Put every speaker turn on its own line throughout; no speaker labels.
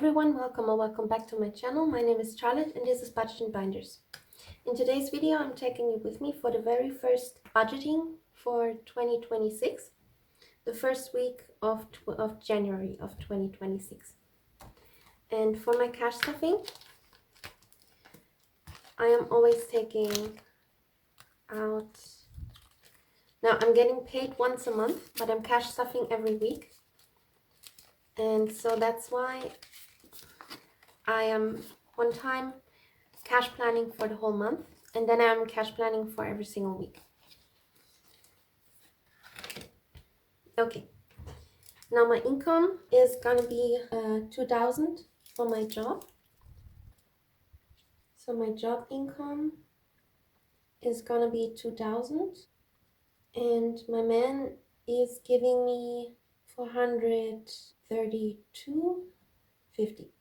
everyone, welcome or welcome back to my channel. My name is Charlotte and this is Budget and Binders. In today's video, I'm taking you with me for the very first budgeting for 2026, the first week of January of 2026. And for my cash stuffing, I am always taking out, now I'm getting paid once a month, but I'm cash stuffing every week. And so that's why I am one time cash planning for the whole month, and then I'm cash planning for every single week. Okay, now my income is gonna be 2,000 for my job. So my job income is gonna be 2,000, and my man is giving me 432.50.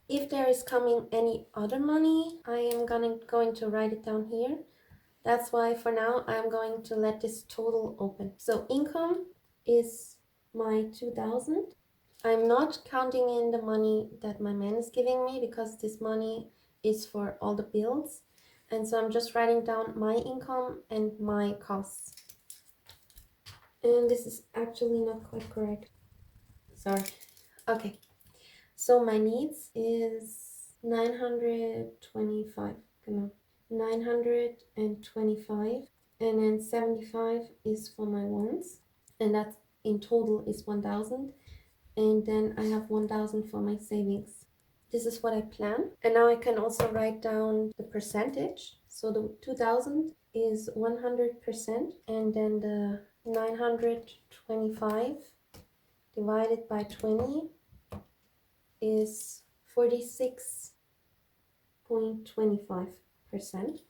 If there is coming any other money, I am going to write it down here. That's why for now I'm going to let this total open. So income is my 2,000. I'm not counting in the money that my man is giving me because this money is for all the bills. And so I'm just writing down my income and my costs. And this is actually not quite correct. Sorry. Okay. So my needs is 925. 925, and then 75 is for my wants, and that in total is 1,000, and then I have 1,000 for my savings. This is what I plan, and now I can also write down the percentage. So the 2,000 is 100%, and then the 925 divided by 20 is 46.25%,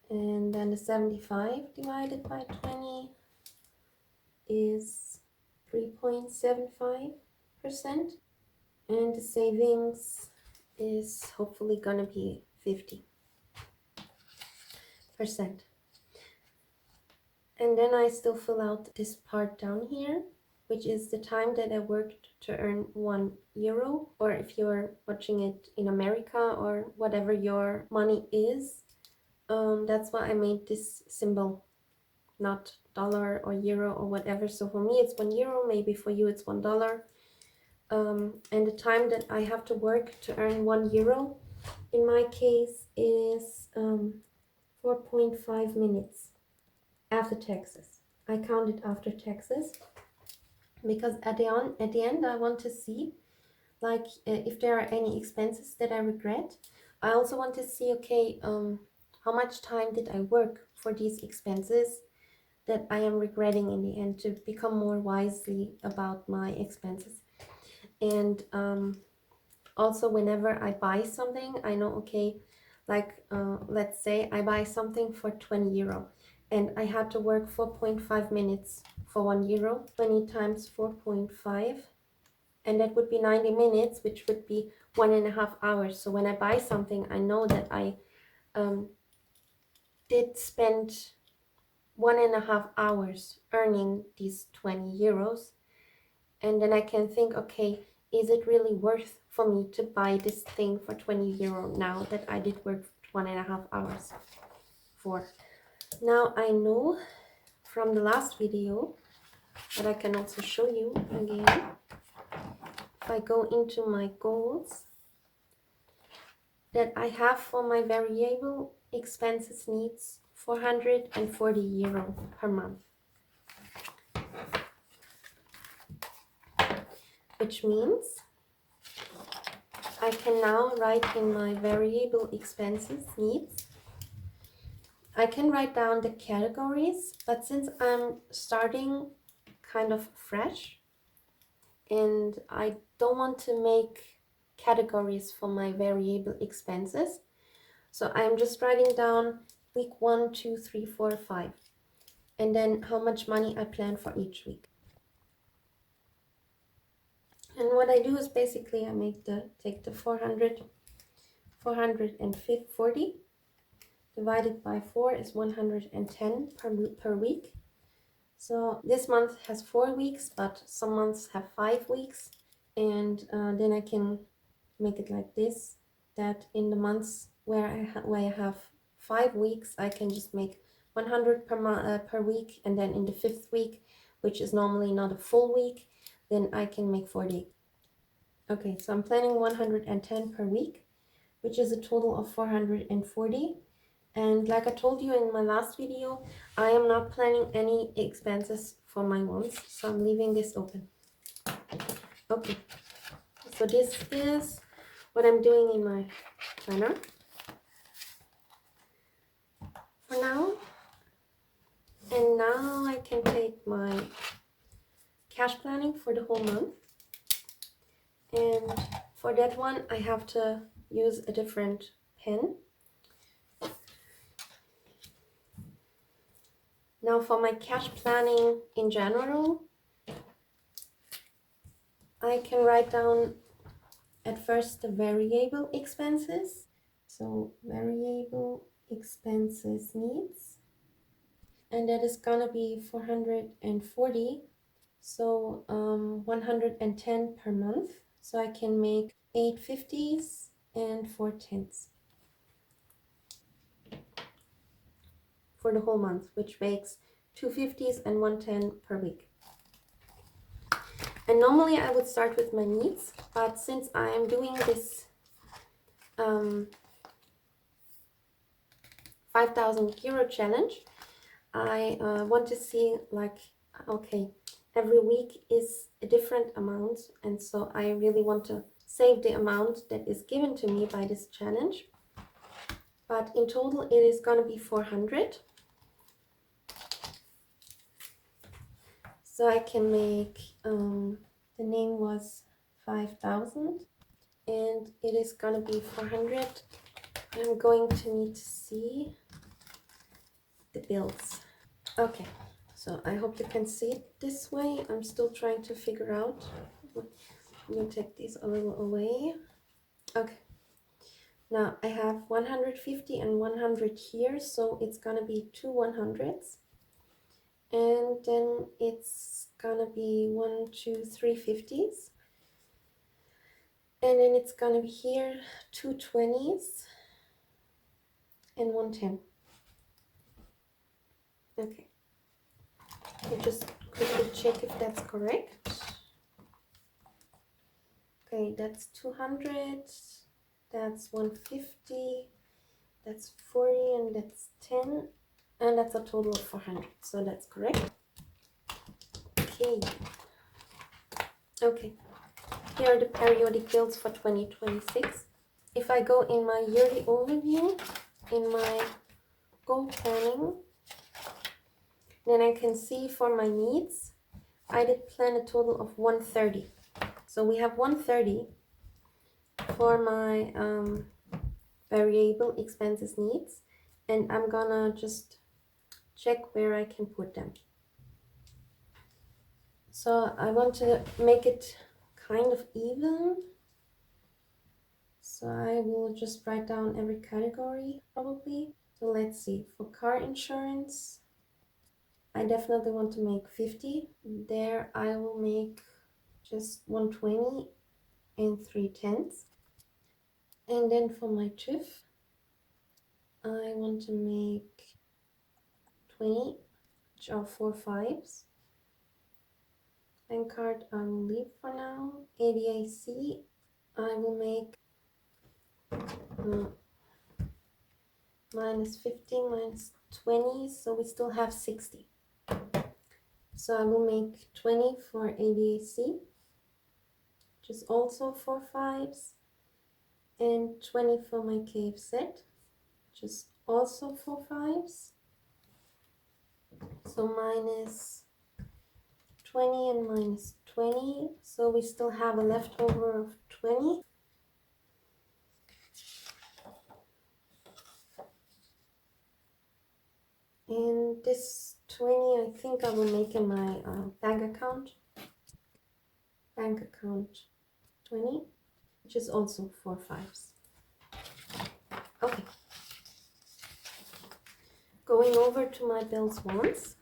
and then the 75 divided by 20 is 3.75%, and the savings is hopefully gonna be 50%. And then I still fill out this part down here, which is the time that I worked to earn €1, or if you're watching it in America or whatever your money is, that's why I made this symbol, not dollar or euro or whatever. So for me it's €1, maybe for you it's $1. And the time that I have to work to earn €1 in my case is 4.5 minutes after taxes. I count it after taxes because at the end I want to see like if there are any expenses that I regret. I also want to see, okay, how much time did I work for these expenses that I am regretting in the end, to become more wisely about my expenses. And also whenever I buy something, I know, okay, like let's say I buy something for €20 and I had to work 4.5 minutes for €1. 20 times 4.5, and that would be 90 minutes, which would be 1.5 hours. So when I buy something, I know that I did spend 1.5 hours earning these €20, and then I can think, okay, is it really worth for me to buy this thing for €20 now that I did work 1.5 hours for? Now I know from the last video, but I can also show you again. If I go into my goals, that I have for my variable expenses needs €440 per month. Which means I can now write in my variable expenses needs, I can write down the categories, but since I'm starting kind of fresh and I don't want to make categories for my variable expenses, so I'm just writing down week 1, 2, 3, 4, 5, and then how much money I plan for each week. And what I do is basically I take the 440 divided by 4 is 110 per week. So this month has 4 weeks, but some months have 5 weeks. and then I can make it like this, that in the months where I have 5 weeks, I can just make 100 per week, and then in the 5th week, which is normally not a full week, then I can make 40. Okay, so I'm planning 110 per week, which is a total of 440. And like I told you in my last video, I am not planning any expenses for my ones, so I'm leaving this open. Okay, so this is what I'm doing in my planner for now. And now I can take my cash planning for the whole month. And for that one, I have to use a different pen. Now for my cash planning in general, I can write down at first the variable expenses. So variable expenses needs, and that is gonna be 440. So 110 per month. So I can make 8 50s and 4 10s for the whole month, which makes 2 50s and 1 10 per week. And normally I would start with my needs, but since I am doing this 5,000 euro challenge, I want to see, like, okay, every week is a different amount, and so I really want to save the amount that is given to me by this challenge. But in total it is gonna be 400. So I can make, the name was 5,000, and it is gonna be 400. I'm going to need to see the bills. Okay, so I hope you can see it this way. I'm still trying to figure out. I'm gonna take these a little away. Okay, now I have 150 and 100 here, so it's gonna be 2 100s, and then it's gonna be 1 2 3 50s, and then it's gonna be here 2 20s and 1 10. Okay, I'll just quickly check if that's correct. Okay, that's 200, that's 150, that's 40, and that's 10, and that's a total of 400, so that's correct. Okay, here are the periodic bills for 2026. If I go in my yearly overview, in my goal planning, then I can see for my needs, I did plan a total of 130. So we have 130 for my variable expenses needs, and I'm gonna just check where I can put them. So I want to make it kind of even, so I will just write down every category probably. So let's see, for car insurance I definitely want to make 50. There I will make just 120 and 3 tenths. And then for my TÜV I want to make 20, which are 4 5s. Bank card I will leave for now. ADAC I will make minus 15, minus 20, so we still have 60. So I will make 20 for ADAC, which is also 4 5s, and 20 for my KFZ, which is also 4 5s. So minus 20 and minus 20, so we still have a leftover of 20. And this 20 I think I will make in my bank account 20, which is also 4 5s. Okay, going over to my bills once.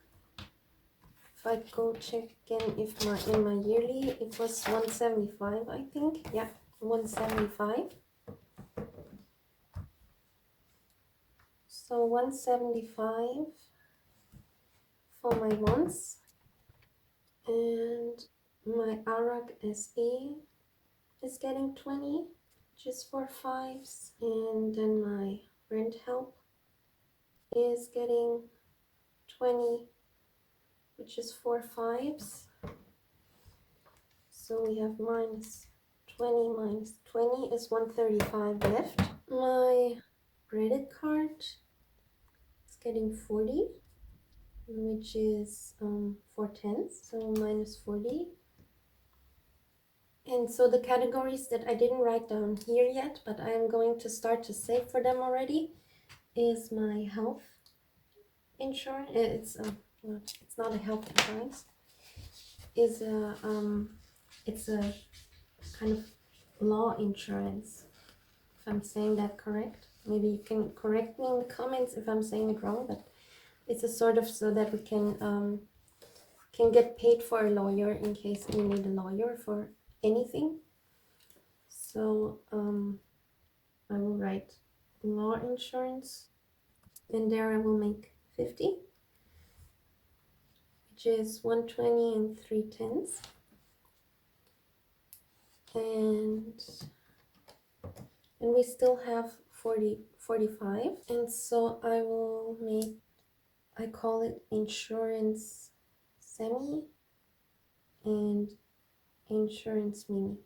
if I go check again if in my yearly it was 175, I think. Yeah, 175. So 175 for my months, and my Arak SE is getting 20, which is 4 5s, and then my rent help is getting 20, which is 4 5s. So we have minus 20 minus 20 is 135 left. My credit card is getting 40, which is 4 10s, so minus 40. And so the categories that I didn't write down here yet, but I am going to start to save for them already, is my health insurance. Well, it's not a health insurance. It's a kind of law insurance, if I'm saying that correct. Maybe you can correct me in the comments if I'm saying it wrong, but it's a sort of so that we can get paid for a lawyer in case we need a lawyer for anything. So I will write law insurance, and there I will make 50, which is 120 and 3 10s. And we still have 45, and so I will make, I call it insurance semi and insurance mini.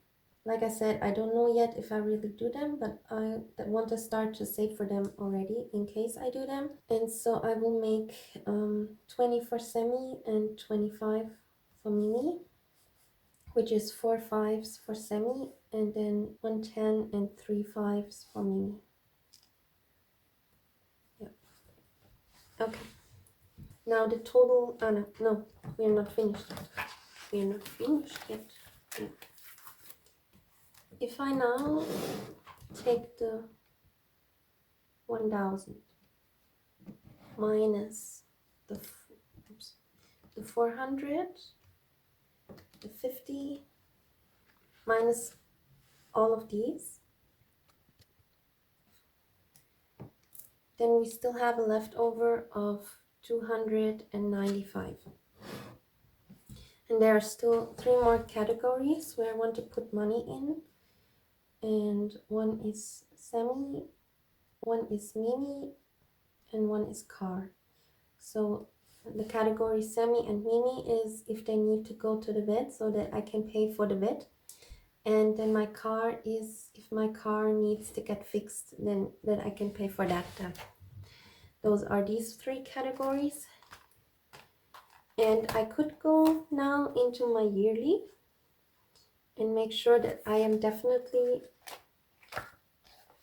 Like I said, I don't know yet if I really do them, but I want to start to save for them already in case I do them. And so I will make 20 for semi and 25 for mini, which is 4 5s for semi, and then 110 and 3 5s for mini. Yeah. Okay. Now the total, no, we're not finished. We're not finished yet. Yeah. If I now take the 1000 minus the 400, the 50, minus all of these, then we still have a leftover of 295. And there are still 3 more categories where I want to put money in, and one is semi, one is mini, and one is car. So the category semi and mini is if they need to go to the vet, so that I can pay for the vet. And then my car is if my car needs to get fixed, then I can pay for that. Those are these 3 categories. And I could go now into my yearly and make sure that I am definitely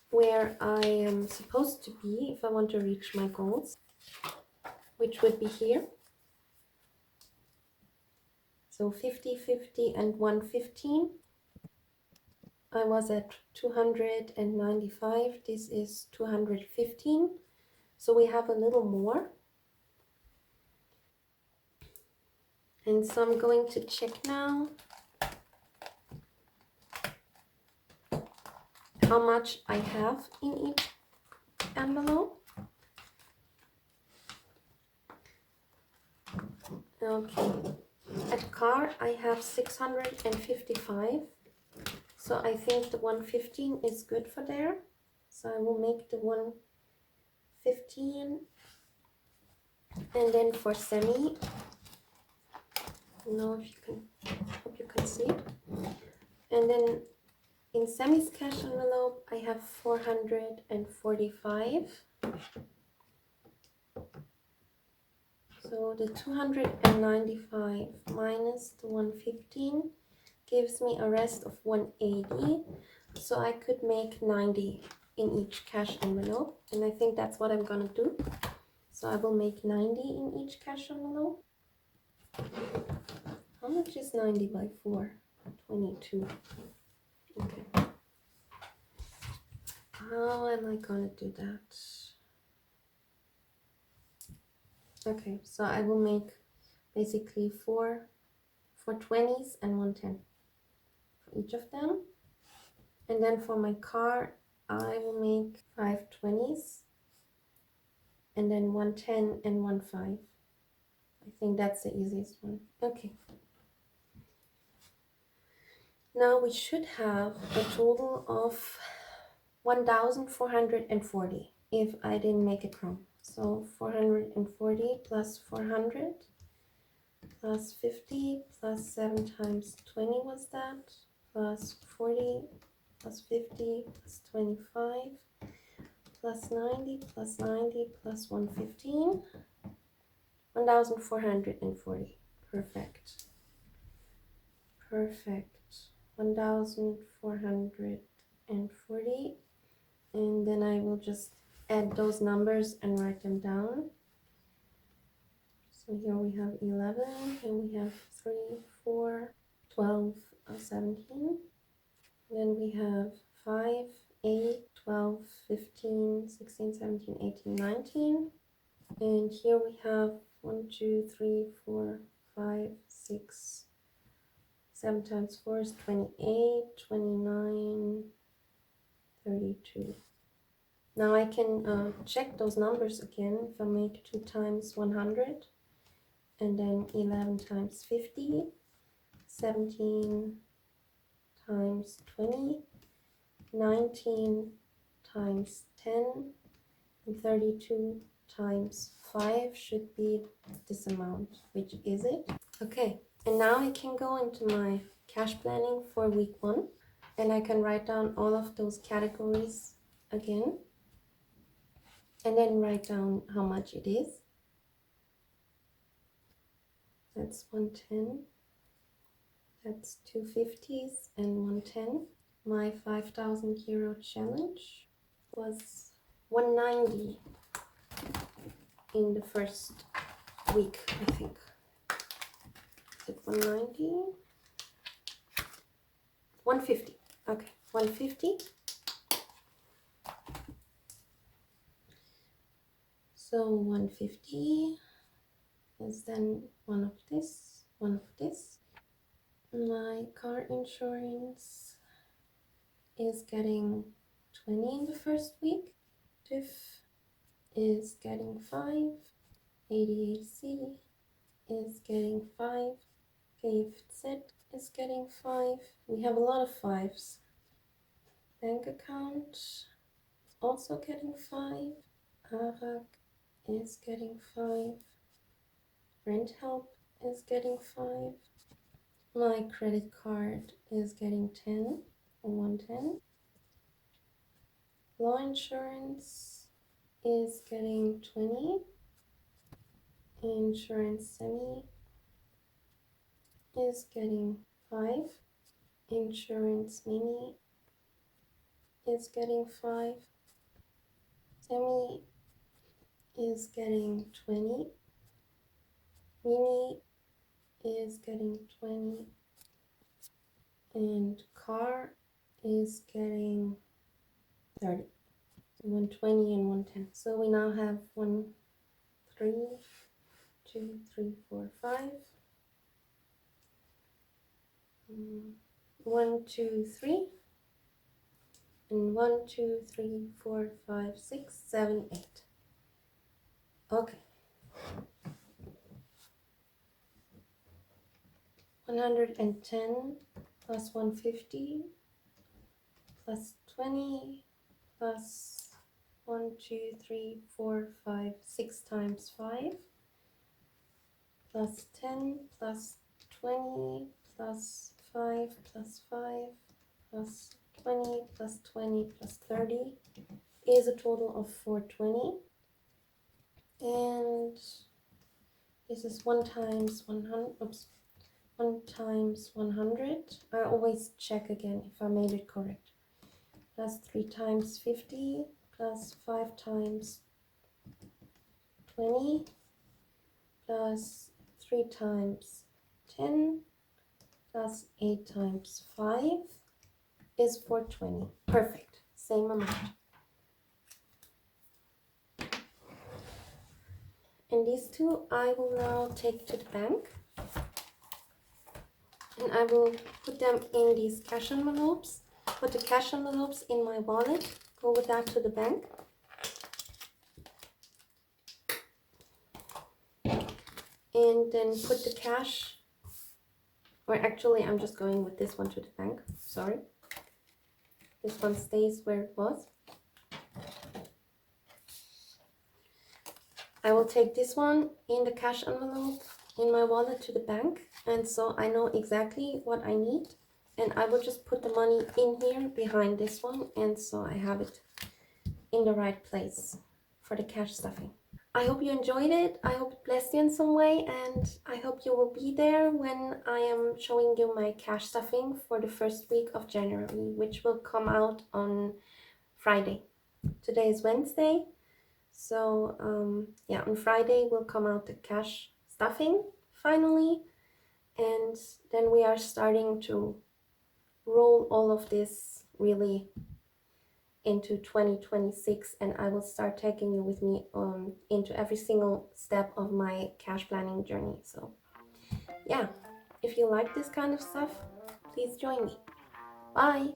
where I am supposed to be if I want to reach my goals, which would be here. So 50, 50, and 115. I was at 295. This is 215. So we have a little more. And so I'm going to check now how much I have in each envelope. Okay. At car, I have 655. So I think the 115 is good for there. So I will make the 115. And then for semi, hope you can see it. And then in semi's cash envelope, I have 445. So the 295 minus the 115 gives me a rest of 180. So I could make 90 in each cash envelope. And I think that's what I'm gonna do. So I will make 90 in each cash envelope. How much is 90 by 4? 22. Okay. How am I gonna do that? Okay, so I will make basically four 20s and 110 for each of them. And then for my car, I will make 5 20s and then 110 and 1 5. I think that's the easiest one. Okay. Now we should have a total of 1,440 if I didn't make it wrong. So 440 plus 400 plus 50 plus 7 times 20 was that, plus 40 plus 50 plus 25 plus 90 plus 90 plus 115, 1,440. Perfect. Perfect. 1,440. And then I will just add those numbers and write them down. So here we have 11, here we have 3, 4, 12, 17. Then we have 5, 8, 12, 15, 16, 17, 18, 19. And here we have 1, 2, 3, 4, 5, 6, 7 times 4 is 28, 29, 32. Now I can check those numbers again. If I make 2 times 100, and then 11 times 50, 17 times 20, 19 times 10, and 32 times 5 should be this amount. Which is it? Okay, and now I can go into my cash planning for week 1, and I can write down all of those categories again, and then write down how much it is. That's 110. That's 250s and 110. My 5,000 euro challenge was 190 in the first week, I think. Is it 190? 150. Okay, 150. So 150 is then one of this, one of this. My car insurance is getting 20 in the first week. TÜV is getting 5. ADAC is getting 5. KFZ is getting 5. We have a lot of 5s. Bank account also getting 5. ARAG is getting 5. Rent help is getting 5. My credit card is getting 10, 110. Law insurance is getting 20. Insurance semi is getting 5. Insurance mini is getting 5. Semi is getting 20. Mini is getting 20. And car is getting 30. 120 and 110. So we now have 1, 3, 2, 3, 4, 5. 1, 2, 3. And 1, 2, 3, 4, 5, 6, 7, 8. Okay. 110 plus 150 plus 20 plus 1, 2, 3, 4, 5, 6 times 5 plus 10 plus 20 plus 5 plus 5 plus 20 plus 20 plus 30 is a total of 420. And this is 1 times 100. Oops. 1 times 100. I always check again if I made it correct. Plus 3 times 50 plus 5 times 20 plus 3 times 10 plus 8 times 5 is 420. Perfect. Same amount. And these two I will now take to the bank. And I will put them in these cash envelopes. Put the cash envelopes in my wallet. Go with that to the bank. And then put the cash, or actually I'm just going with this one to the bank. Sorry. This one stays where it was. I will take this one in the cash envelope in my wallet to the bank, and so I know exactly what I need, and I will just put the money in here behind this one, and so I have it in the right place for the cash stuffing. I hope you enjoyed it. I hope it blessed you in some way, and I hope you will be there when I am showing you my cash stuffing for the first week of January, which will come out on Friday. Today is Wednesday. So yeah, on Friday will come out the cash stuffing finally, and then we are starting to roll all of this really into 2026, and I will start taking you with me into every single step of my cash planning journey. So yeah, if you like this kind of stuff, please join me. Bye!